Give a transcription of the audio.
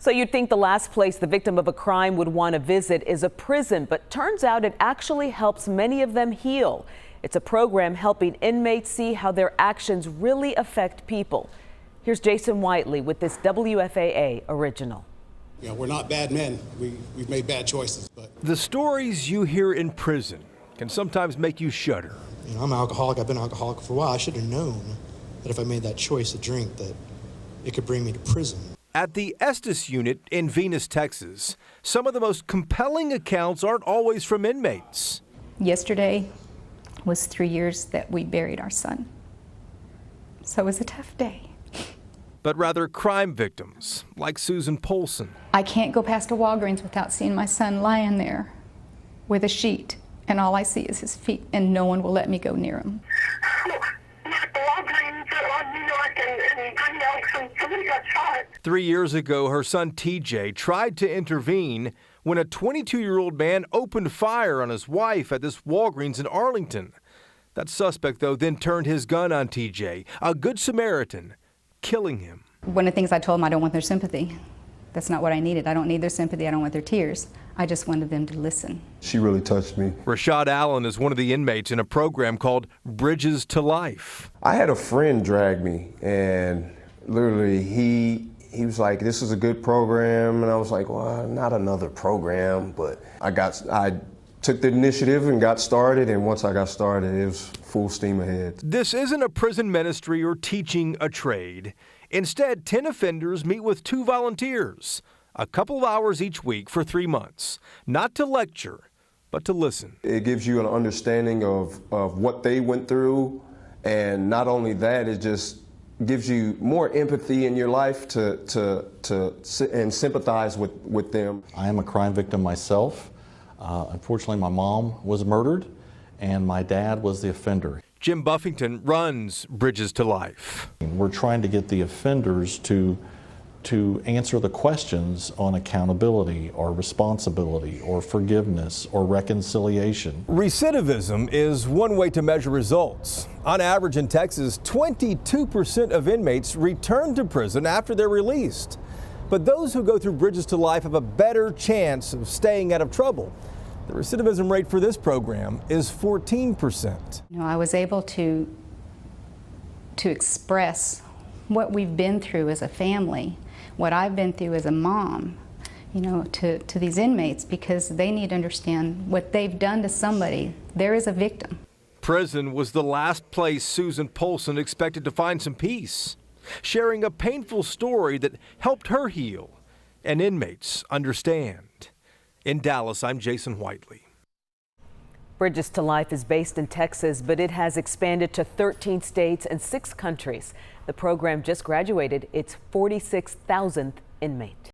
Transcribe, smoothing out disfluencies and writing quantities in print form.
So you'd think the last place the victim of a crime would want to visit is a prison, but turns out it actually helps many of them heal. It's a program helping inmates see how their actions really affect people. Here's Jason Whiteley with this WFAA original. You know, we're not bad men. We've made bad choices. But the stories you hear in prison can sometimes make you shudder. You know, I'm an alcoholic. I've been an alcoholic for a while. I should have known that if I made that choice to drink, that it could bring me to prison. At the Estes unit in Venus, Texas, some of the most compelling accounts aren't always from inmates. Yesterday was 3 years that we buried our son. So it was a tough day. But rather crime victims, like Susan Polson. I can't go past a Walgreens without seeing my son lying there with a sheet, and all I see is his feet, and no one will let me go near him. New York and Green Oaks, somebody got shot. 3 years ago, her son TJ tried to intervene when a 22-year-old man opened fire on his wife at this Walgreens in Arlington. That suspect, though, then turned his gun on TJ, a good Samaritan, killing him. One of the things I told them, I don't want their sympathy. That's not what I needed. I don't need their sympathy. I don't want their tears. I just wanted them to listen. She really touched me. Rashad Allen is one of the inmates in a program called Bridges to Life. I had a friend drag me, and literally he was like, "This is a good program," and I was like, "Well, not another program," but I took the initiative and got started, and once I got started, it was full steam ahead. This isn't a prison ministry or teaching a trade. Instead, 10 offenders meet with 2 volunteers, a couple of hours each week for 3 months, not to lecture, but to listen. It gives you an understanding of what they went through, and not only that, it just gives you more empathy in your life to sit and sympathize with them. I am a crime victim myself. Unfortunately, my mom was murdered, and my dad was the offender. Jim Buffington runs Bridges to Life. We're trying to get the offenders to answer the questions on accountability or responsibility or forgiveness or reconciliation. Recidivism is one way to measure results. On average in Texas, 22% of inmates return to prison after they're released. But those who go through Bridges to Life have a better chance of staying out of trouble. The recidivism rate for this program is 14%. You know, I was able to express what we've been through as a family, what I've been through as a mom, you know, to these inmates, because they need to understand what they've done to somebody. There is a victim. Prison was the last place Susan Polson expected to find some peace, sharing a painful story that helped her heal and inmates understand. In Dallas, I'm Jason Whiteley. Bridges to Life is based in Texas, but it has expanded to 13 states and 6 countries. The program just graduated its 46,000th inmate.